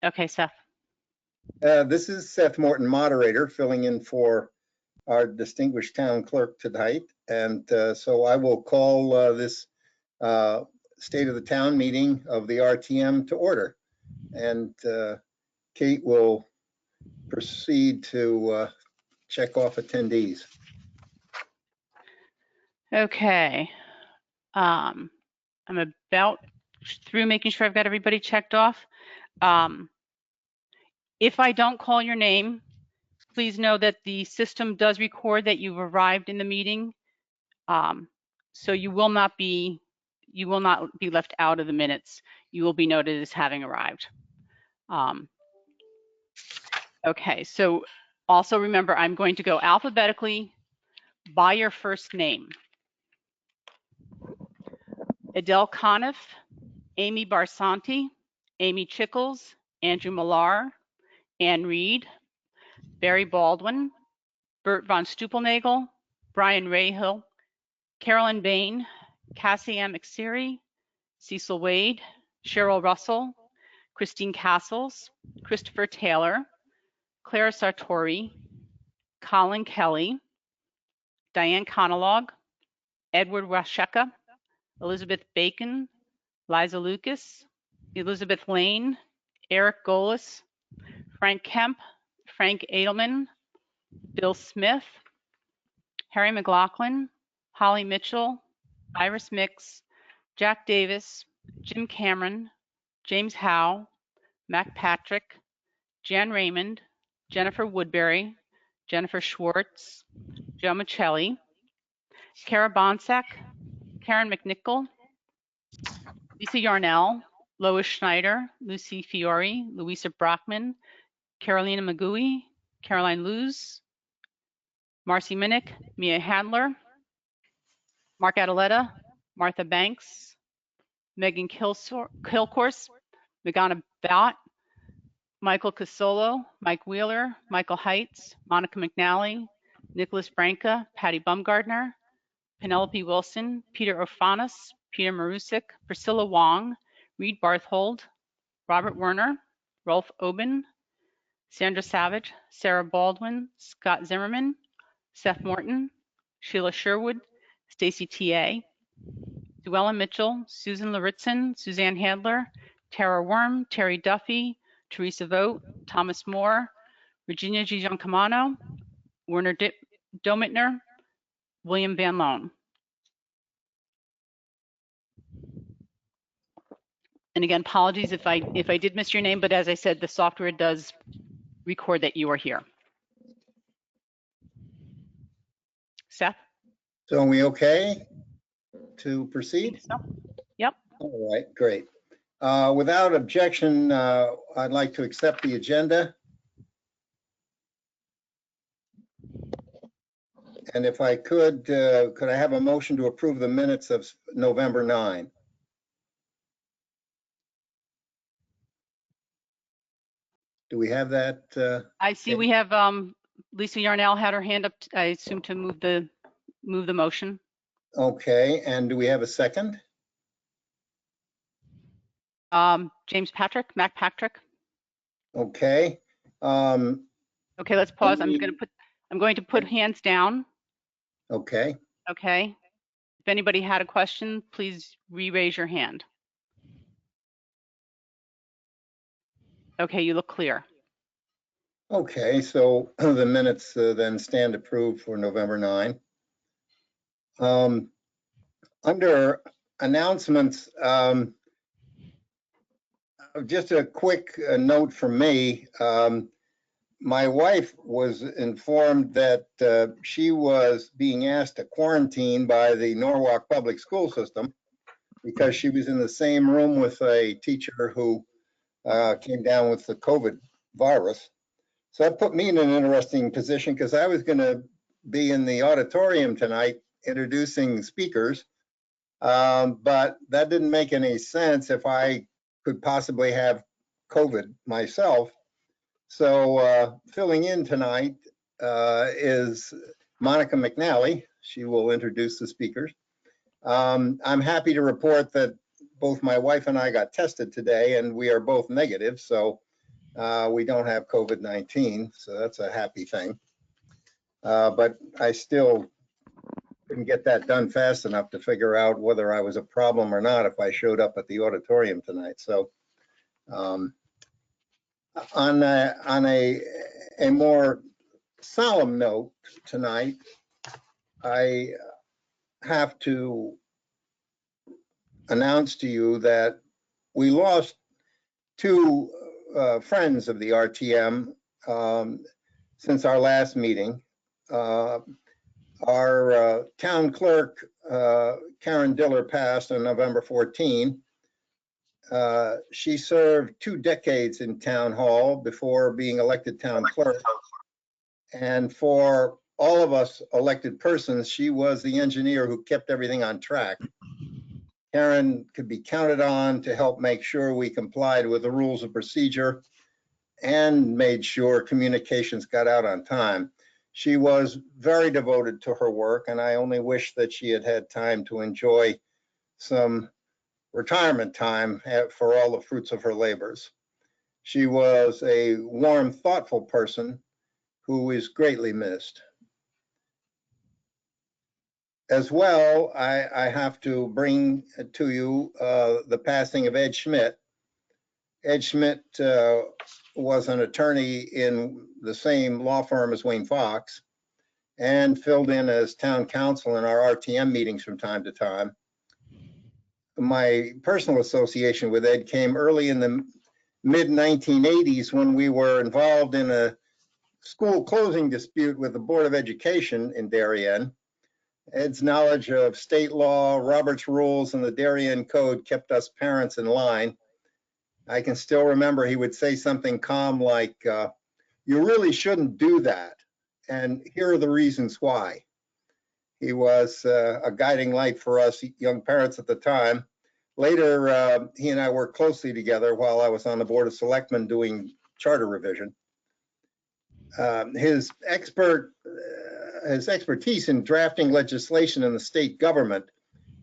Okay, Seth. This is Seth Morton, moderator, filling in for our distinguished town clerk tonight. And so I will call this State of the Town meeting of the RTM to order. And Kate will proceed to check off attendees. Okay. I'm about through making sure I've got everybody checked off. If I don't call your name, please know that the system does record that you've arrived in the meeting. So you will not be left out of the minutes. You will be noted as having arrived. Okay, so also remember, I'm going to go alphabetically by your first name. Adele Conniff, Amy Barsanti, Amy Chickles, Andrew Millar, Ann Reed, Barry Baldwin, Bert von Stupelnagel, Brian Rahill, Carolyn Bain, Cassie M. McSeary, Cecil Wade, Cheryl Russell, Christine Castles, Christopher Taylor, Clara Sartori, Colin Kelly, Diane Conalog, Edward Washeka, Elizabeth Bacon, Liza Lucas, Elizabeth Lane, Eric Golis, Frank Kemp, Frank Edelman, Bill Smith, Harry McLaughlin, Holly Mitchell, Iris Mix, Jack Davis, Jim Cameron, James Howe, Mac Patrick, Jan Raymond, Jennifer Woodbury, Jennifer Schwartz, Joe Michelli, Kara Bonsack, Karen McNichol, Lisa Yarnell, Lois Schneider, Lucy Fiore, Louisa Brockman, Carolina Magui, Caroline Luz, Marcy Minnick, Mia Handler, Mark Adeletta, Martha Banks, Megan Kilcourse, Megana Bott, Michael Casolo, Mike Wheeler, Michael Heitz, Monica McNally, Nicholas Branca, Patty Bumgardner, Penelope Wilson, Peter Orfanis, Peter Marusik, Priscilla Wong, Reed Barthold, Robert Werner, Rolf Oben, Sandra Savage, Sarah Baldwin, Scott Zimmerman, Seth Morton, Sheila Sherwood, Stacy T.A., Duella Mitchell, Susan Laritzen, Suzanne Handler, Tara Worm, Terry Duffy, Teresa Vogt, Thomas Moore, Virginia Giancamano, Werner Domitner, William Van Loan. And again, apologies if I did miss your name, but as I said, the software does record that you are here. Seth? So are we okay to proceed? So, yep. All right, great. Without objection, I'd like to accept the agenda. And if I could I have a motion to approve the minutes of November 9? Do we have that? I see we have Lisa Yarnell had her hand up, I assume, to move the motion. Okay, and do we have a second? James Patrick, Mac Patrick. Okay. Okay, let's pause. I'm going to put hands down. Okay. Okay. If anybody had a question, please re-raise your hand. Okay, you look clear. Okay, so the minutes then stand approved for November 9. Under announcements, just a quick note from me. My wife was informed that she was being asked to quarantine by the Norwalk Public School System because she was in the same room with a teacher who came down with the COVID virus. So that put me in an interesting position because I was going to be in the auditorium tonight introducing speakers, but that didn't make any sense if I could possibly have COVID myself. So filling in tonight is Monica McNally. She will introduce the speakers. I'm happy to report that both my wife and I got tested today and we are both negative. So We don't have COVID-19, so that's a happy thing. But I still couldn't get that done fast enough to figure out whether I was a problem or not if I showed up at the auditorium tonight. So on a more solemn note tonight, I have to announce to you that we lost two friends of the RTM since our last meeting. Our town clerk, Karen Diller, passed on November 14. She served 2 decades in town hall before being elected town clerk. And for all of us elected persons, she was the engineer who kept everything on track. Karen could be counted on to help make sure we complied with the rules of procedure and made sure communications got out on time. She was very devoted to her work, and I only wish that she had had time to enjoy some retirement time for all the fruits of her labors. She was a warm, thoughtful person who is greatly missed. As well, I have to bring to you the passing of Ed Schmidt. Ed Schmidt was an attorney in the same law firm as Wayne Fox and filled in as town council in our RTM meetings from time to time. My personal association with Ed came early in the mid-1980s when we were involved in a school closing dispute with the Board of Education in Darien. Ed's knowledge of state law, Robert's rules, and the Darien Code kept us parents in line. I can still remember he would say something calm like, you really shouldn't do that, and here are the reasons why. He was a guiding light for us young parents at the time. Later, he and I worked closely together while I was on the Board of Selectmen doing charter revision. His expertise in drafting legislation in the state government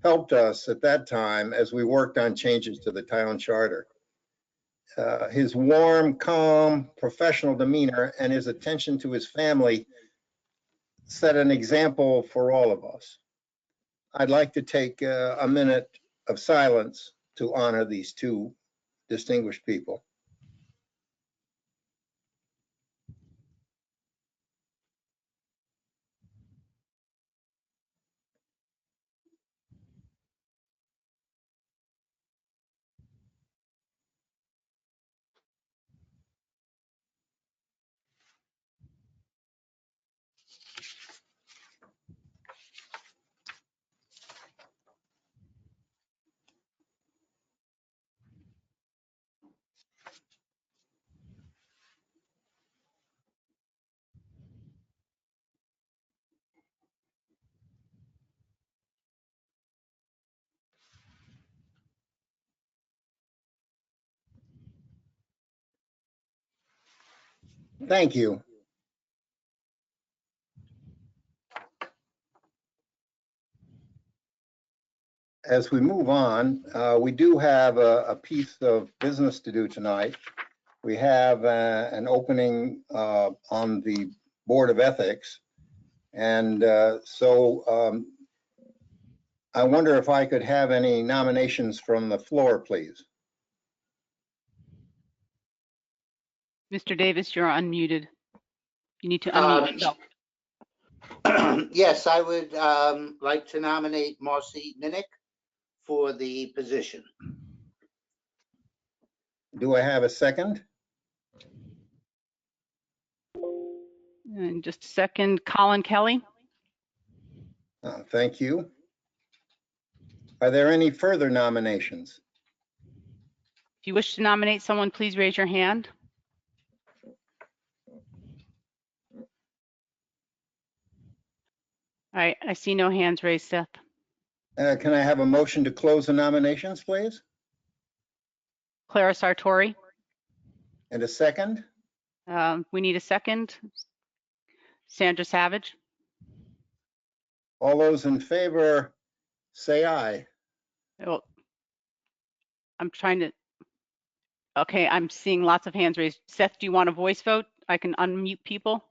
helped us at that time as we worked on changes to the town charter. His warm, calm, professional demeanor and his attention to his family set an example for all of us. I'd like to take a minute of silence to honor these two distinguished people. Thank you. As we move on, we do have a piece of business to do tonight. We have an opening on the Board of Ethics. And so I wonder if I could have any nominations from the floor, please. Mr. Davis, you're unmuted. You need to unmute yourself. Yes, I would like to nominate Marcy Minnick for the position. Do I have a second? And just a second, Colin Kelly. Thank you. Are there any further nominations? If you wish to nominate someone, please raise your hand. All right, I see no hands raised, Seth. Can I have a motion to close the nominations, please? Clara Sartori. And a second? We need a second. Sandra Savage. All those in favor, say aye. Oh, I'm trying to. Okay, I'm seeing lots of hands raised. Seth, do you want a voice vote? I can unmute people.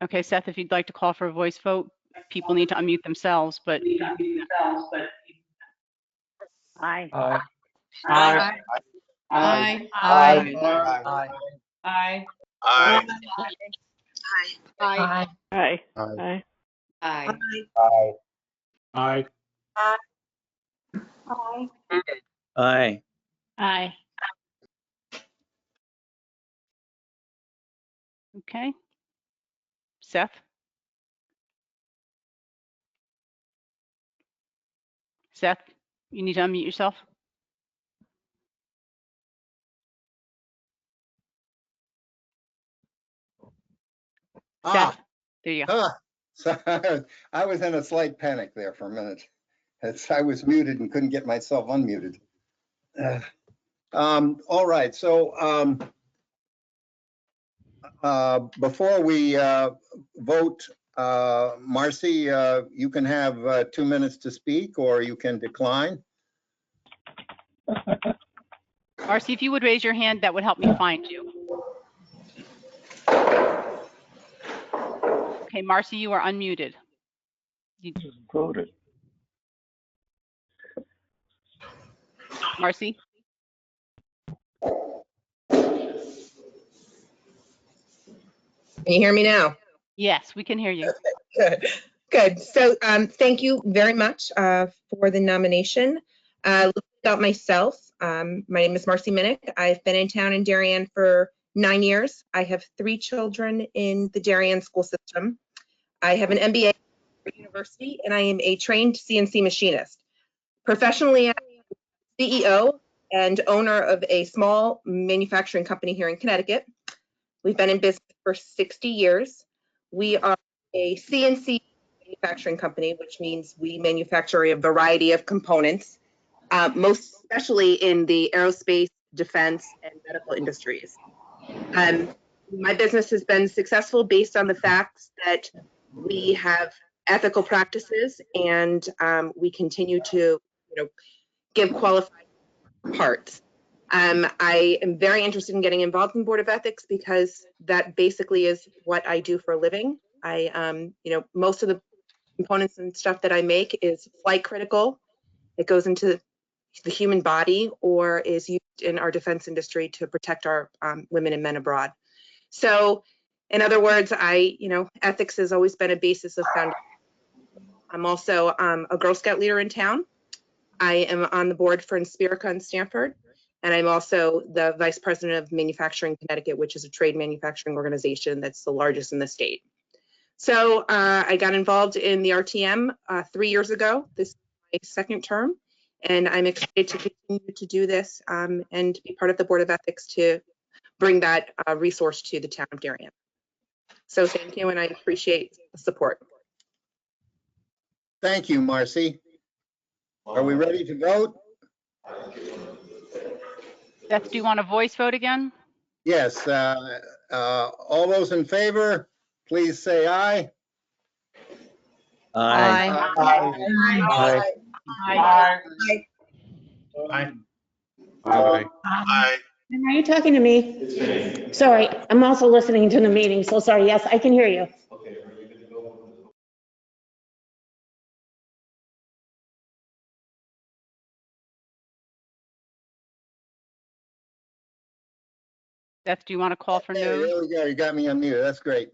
Okay, Seth, if you'd like to call for a voice vote, people need to unmute themselves, but Aye. Aye. Aye. Aye. Aye. Aye. Aye. Aye. Aye. Aye. Aye. Aye. Aye. Aye. Aye. Aye. Aye. okay. Seth? Seth, you need to unmute yourself. Ah, Seth, there you go. so I was in a slight panic there for a minute. I was muted and couldn't get myself unmuted. All right, so before we vote, Marcy, you can have 2 minutes to speak, or you can decline. Marcy, if you would raise your hand, that would help me find you. Okay, Marcy, you are unmuted. Voted. Marcy? Can you hear me now? Yes, we can hear you. Good. Good. So thank you very much for the nomination. A little bit about myself. My name is Marcy Minnick. I've been in town in Darien for 9 years. I have 3 children in the Darien school system. I have an MBA at university, and I am a trained CNC machinist. Professionally, I'm CEO and owner of a small manufacturing company here in Connecticut. We've been in business for 60 years. We are a CNC manufacturing company, which means we manufacture a variety of components, most especially in the aerospace, defense, and medical industries. My business has been successful based on the facts that we have ethical practices, and we continue to, give qualified parts. I am very interested in getting involved in Board of Ethics because that basically is what I do for a living. Most of the components and stuff that I make is flight critical. It goes into the human body or is used in our defense industry to protect our women and men abroad. So, in other words, ethics has always been a basis of foundation. I'm also a Girl Scout leader in town. I am on the board for Inspirica in Stanford, and I'm also the vice president of Manufacturing Connecticut, which is a trade manufacturing organization that's the largest in the state. So I got involved in the RTM 3 years ago. This is my second term, and I'm excited to continue to do this and be part of the Board of Ethics to bring that resource to the town of Darien. So thank you, and I appreciate the support. Thank you, Marcy. Are we ready to vote? Seth, do you want a voice vote again? Yes. All those in favor, please say aye. Aye. Aye. Aye. Aye. Aye. Aye. Are you talking to me? Sorry, I'm also listening to the meeting, so sorry. Yes, I can hear you. Seth, do you want to call for Hey, no's? there we go. You got me unmuted. That's great.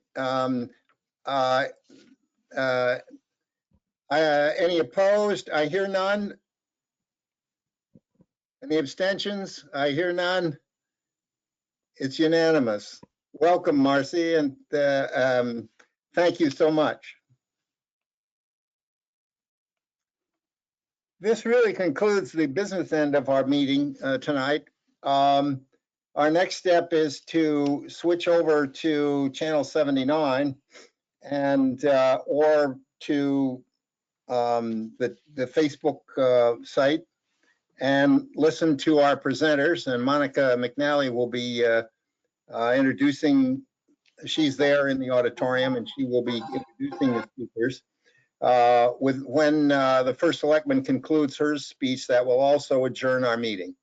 Any opposed? I hear none. Any abstentions? I hear none. It's unanimous. Welcome, Marcy, and thank you so much. This really concludes the business end of our meeting tonight. Our next step is to switch over to channel 79 and or to the Facebook site and listen to our presenters. And Monica McNally will be introducing, she's there in the auditorium and she will be introducing the speakers. When the first selectman concludes her speech, that will also adjourn our meeting.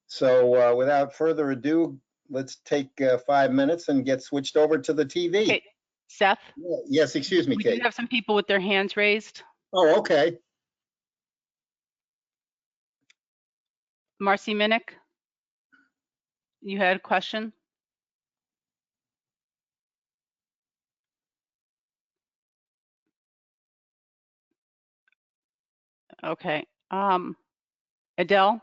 So without further ado, let's take 5 minutes and get switched over to the TV. Okay, Seth, Yes, excuse me, we do Kate. have some people with their hands raised. Oh, okay. Marcy Minnick, you had a question? Okay. Adele?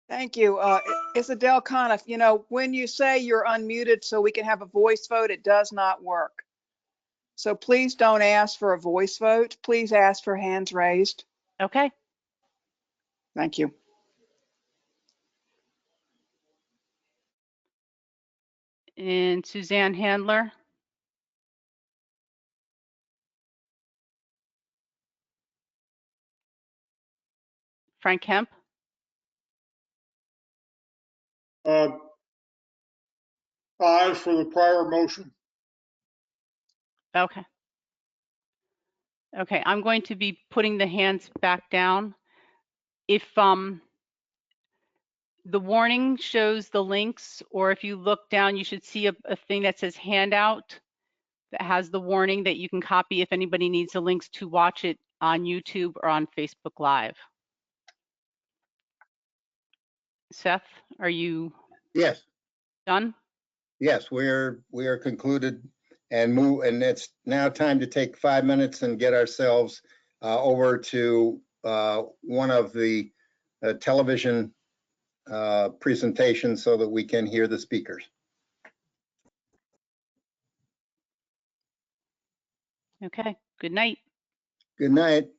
Thank you. It's Adele Coniff. You know, when you say you're unmuted so we can have a voice vote, it does not work. So please don't ask for a voice vote. Please ask for hands raised. Okay. Thank you. And Suzanne Handler? Frank Kemp? Aye for the prior motion. Okay. Okay, I'm going to be putting the hands back down. If the warning shows the links, or if you look down, you should see a thing that says handout that has the warning that you can copy if anybody needs the links to watch it on YouTube or on Facebook Live. Seth, are you Yes, done? yes, we are concluded and it's now time to take 5 minutes and get ourselves over to one of the television presentations so that we can hear the speakers. Okay, good night. Good night.